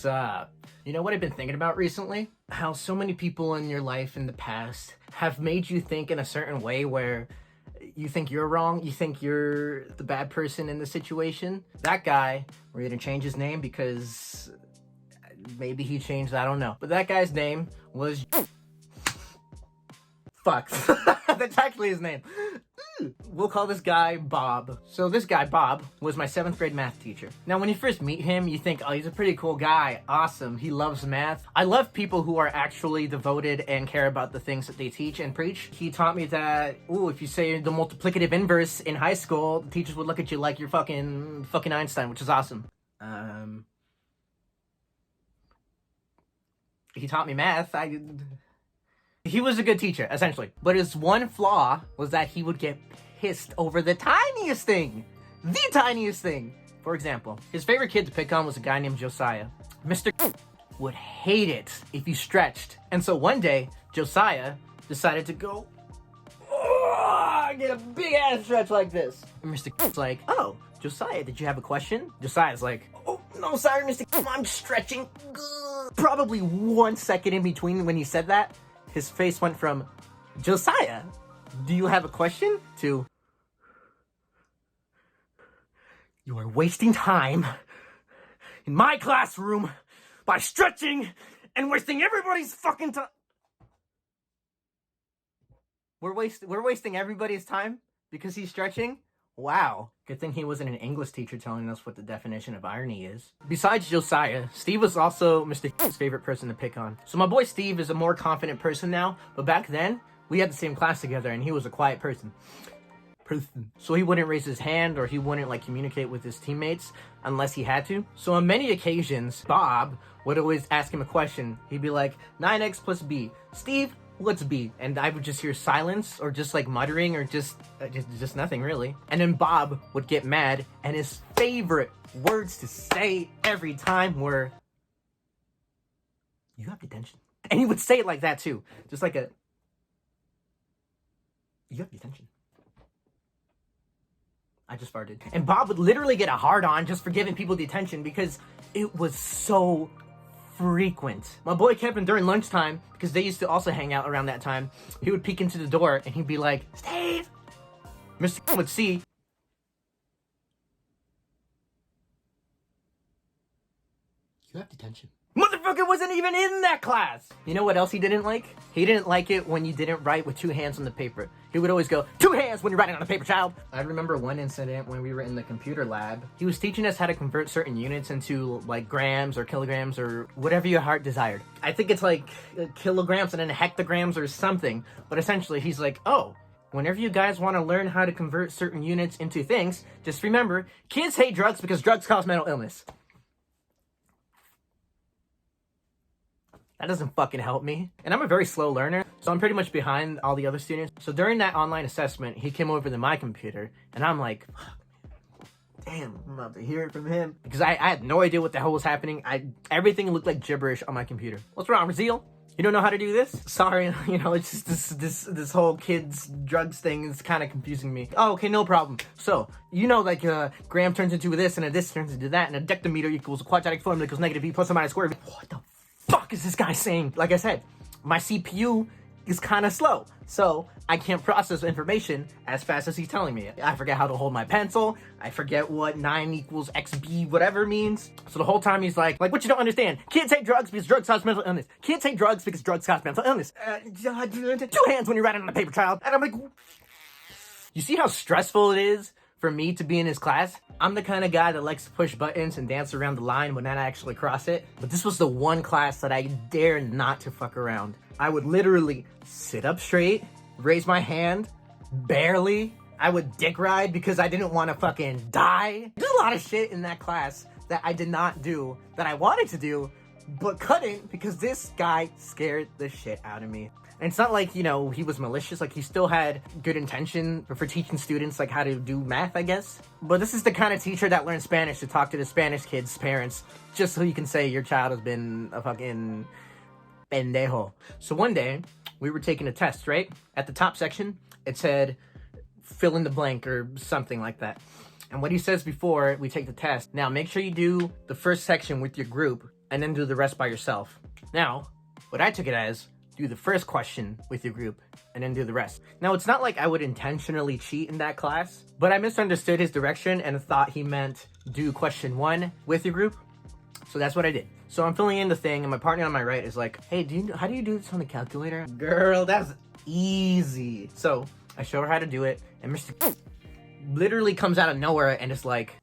What's up? You know what I've been thinking about recently? How so many people in your life in the past have made you think in a certain way where you think you're wrong, you think you're the bad person in the situation. That guy, we're gonna change his name because maybe he changed, I don't know. But that guy's name was fuck. That's actually his name. We'll call this guy Bob. So this guy, Bob, was my 7th grade math teacher. Now, when you first meet him, you think, oh, he's a pretty cool guy. Awesome. He loves math. I love people who are actually devoted and care about the things that they teach and preach. He taught me that, if you say the multiplicative inverse in high school, the teachers would look at you like you're fucking Einstein, which is awesome. He taught me math. He was a good teacher, essentially. But his one flaw was that he would get pissed over the tiniest thing. The tiniest thing. For example, his favorite kid to pick on was a guy named Josiah. Mr. would hate it if you stretched. And so one day, Josiah decided to go, get a big ass stretch like this. And Mr. was like, oh, Josiah, did you have a question? Josiah's like, oh, no, sorry, Mr. I'm stretching. Probably 1 second in between when he said that, his face went from, Josiah, do you have a question? To, you are wasting time in my classroom by stretching and wasting everybody's fucking time. We're wasting everybody's time because he's stretching? Wow. Good thing he wasn't an English teacher telling us what the definition of irony is. Besides Josiah, Steve was also Mr. favorite person to pick on. So my boy Steve is a more confident person now, but back then, we had the same class together and he was a quiet person. So he wouldn't raise his hand or he wouldn't communicate with his teammates unless he had to. So on many occasions, Bob would always ask him a question. He'd be like, 9x plus b. Steve, what's B? And I would just hear silence or just muttering or just nothing really. And then Bob would get mad and his favorite words to say every time were, you have detention. And he would say it like that too. Just like a, you have detention. I just farted. And Bob would literally get a hard on just for giving people detention because it was so frequent. My boy Kevin, during lunchtime, because they used to also hang out around that time, he would peek into the door and he'd be like, Steve! Mr. would see, you have detention. Motherfucker wasn't even in that class! You know what else he didn't like? He didn't like it when you didn't write with 2 hands on the paper. He would always go, 2 hands when you're writing on the paper, child! I remember one incident when we were in the computer lab. He was teaching us how to convert certain units into grams or kilograms or whatever your heart desired. I think it's kilograms and then hectograms or something. But essentially he's like, oh, whenever you guys want to learn how to convert certain units into things, just remember, kids hate drugs because drugs cause mental illness. That doesn't fucking help me. And I'm a very slow learner, so I'm pretty much behind all the other students. So during that online assessment, he came over to my computer, and I'm like, damn, I'm about to hear it from him. Because I had no idea what the hell was happening. Everything looked like gibberish on my computer. What's wrong, Raziel? You don't know how to do this? Sorry, it's just this whole kids drugs thing is kind of confusing me. Oh, okay, no problem. So, gram turns into this, and a this turns into that, and a dectimeter equals a quadratic formula equals negative b plus or minus square root. What the fuck is this guy saying? Like I said, my CPU is kind of slow, so I can't process information as fast as he's telling me. I forget how to hold my pencil. I forget what 9 equals xb whatever means. So the whole time he's like what you don't understand? Kids hate drugs because drugs cause mental illness. Kids hate drugs because drugs cause mental illness. 2 hands when you're writing on the paper, child. And I'm like, you see how stressful it is for me to be in his class? I'm the kind of guy that likes to push buttons and dance around the line when not actually cross it. But this was the one class that I dare not to fuck around. I would literally sit up straight, raise my hand, barely. I would dick ride because I didn't want to fucking die. There's a lot of shit in that class that I did not do, that I wanted to do, but couldn't because this guy scared the shit out of me. And it's not like, he was malicious. He still had good intention for teaching students, how to do math, I guess. But this is the kind of teacher that learns Spanish to talk to the Spanish kids' parents, just so you can say your child has been a fucking pendejo. So one day, we were taking a test, right? At the top section, it said, fill in the blank or something like that. And what he says before we take the test, now make sure you do the first section with your group and then do the rest by yourself. Now, what I took it as, do the first question with your group, and then do the rest. Now, it's not like I would intentionally cheat in that class, but I misunderstood his direction and thought he meant do question 1 with your group. So that's what I did. So I'm filling in the thing, and my partner on my right is like, hey, how do you do this on the calculator? Girl, that's easy. So I show her how to do it, and Mr. literally comes out of nowhere and is like,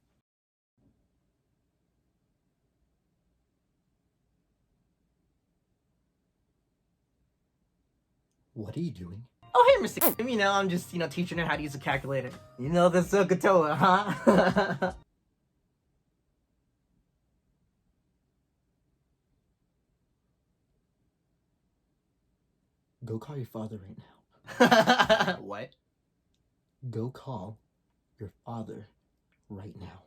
what are you doing? Oh, hey, Mr. You know, I'm just, teaching her how to use a calculator. You know the SOHCAHTOA, huh? Go call your father right now. What? Go call your father right now.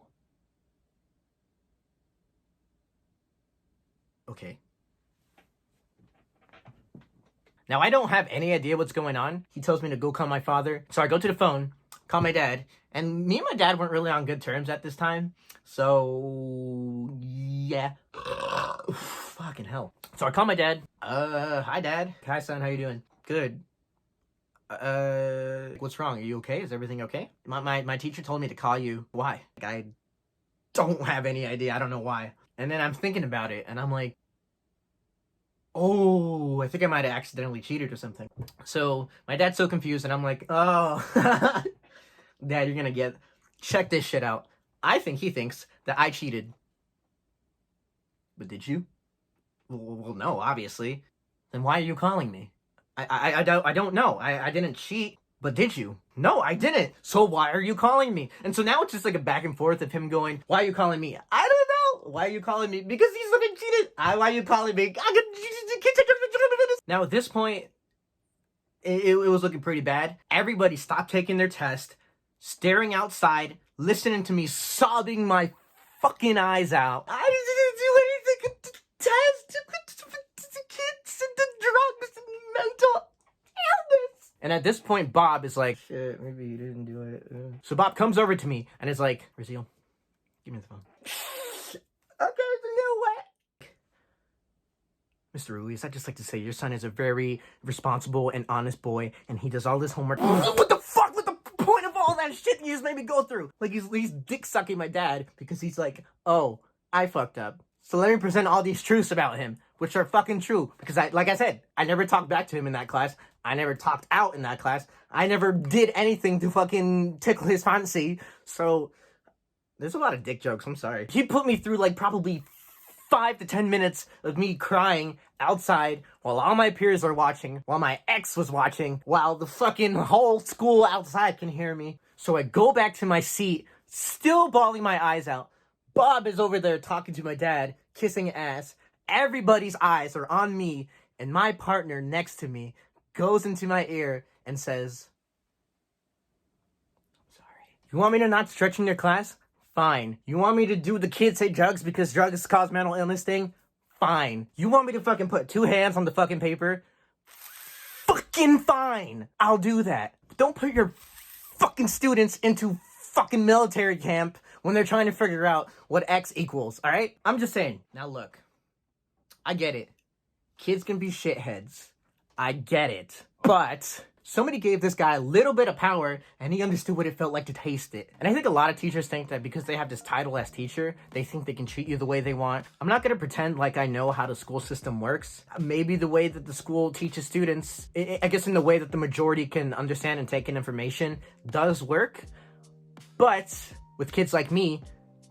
Okay. Now, I don't have any idea what's going on. He tells me to go call my father. So I go to the phone, call my dad, and me and my dad weren't really on good terms at this time. So, yeah. Fucking hell. So I call my dad. Hi, Dad. Hi, son. How you doing? Good. What's wrong? Are you okay? Is everything okay? My teacher told me to call you. Why? I don't have any idea. I don't know why. And then I'm thinking about it, and I'm like, oh, I think I might have accidentally cheated or something. So my dad's so confused, and I'm like, oh, Dad, you're gonna check this shit out. I think he thinks that I cheated. But did you? Well, no, obviously. Then why are you calling me? I don't know. I didn't cheat. But did you? No, I didn't. So why are you calling me? And so now it's just like a back and forth of him going, why are you calling me? I don't know. Why are you calling me? Because he's fucking cheated. Why are you calling me? Now at this point, it was looking pretty bad. Everybody stopped taking their test, staring outside, listening to me sobbing my fucking eyes out. I didn't do anything to test. The kids and the drugs and mental illness. And at this point, Bob is like, shit, maybe you didn't do it. So Bob comes over to me and is like, Raziel, give me the phone. Okay, you know what? Mr. Ruiz, I'd just like to say your son is a very responsible and honest boy, and he does all this homework. What the fuck? What the point of all that shit you just made me go through? Like, he's dick sucking my dad because he's like, oh, I fucked up. So let me present all these truths about him, which are fucking true. Because like I said, I never talked back to him in that class. I never talked out in that class. I never did anything to fucking tickle his fancy. So there's a lot of dick jokes. I'm sorry. He put me through like probably 5 to 10 minutes of me crying outside while all my peers are watching, while my ex was watching, while the fucking whole school outside can hear me. So I go back to my seat, still bawling my eyes out. Bob is over there talking to my dad, kissing ass. Everybody's eyes are on me, and my partner next to me goes into my ear and says, I'm sorry. You want me to not stretch in your class? Fine. You want me to do the kids say drugs because drugs cause mental illness thing? Fine. You want me to fucking put 2 hands on the fucking paper? Fucking fine. I'll do that. But don't put your fucking students into fucking military camp when they're trying to figure out what X equals, alright? I'm just saying. Now look, I get it. Kids can be shitheads. I get it. But somebody gave this guy a little bit of power, and he understood what it felt like to taste it. And I think a lot of teachers think that because they have this title as teacher, they think they can treat you the way they want. I'm not gonna pretend like I know how the school system works. Maybe the way that the school teaches students, I guess in the way that the majority can understand and take in information, does work. But with kids like me,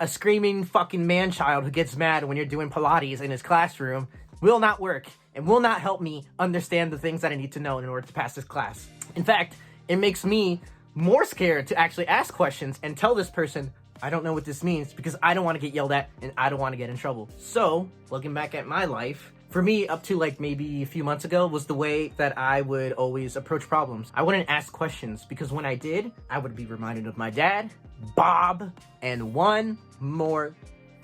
a screaming fucking man-child who gets mad when you're doing Pilates in his classroom will not work and will not help me understand the things that I need to know in order to pass this class. In fact, it makes me more scared to actually ask questions and tell this person, I don't know what this means, because I don't want to get yelled at and I don't want to get in trouble. So, looking back at my life, for me, up to like maybe a few months ago, was the way that I would always approach problems. I wouldn't ask questions, because when I did, I would be reminded of my dad, Bob, and one more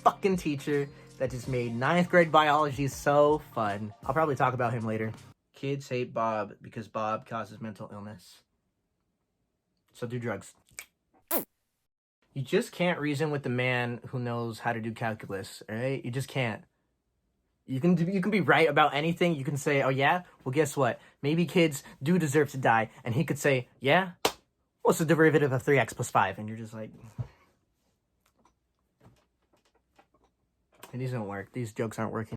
fucking teacher that just made 9th grade biology so fun. I'll probably talk about him later. Kids hate Bob because Bob causes mental illness. So do drugs. You just can't reason with the man who knows how to do calculus, alright? You just can't. You can be right about anything. You can say, oh yeah, well guess what? Maybe kids do deserve to die. And he could say, yeah, what's the derivative of 3x plus 5? And you're just like, these don't work. These jokes aren't working.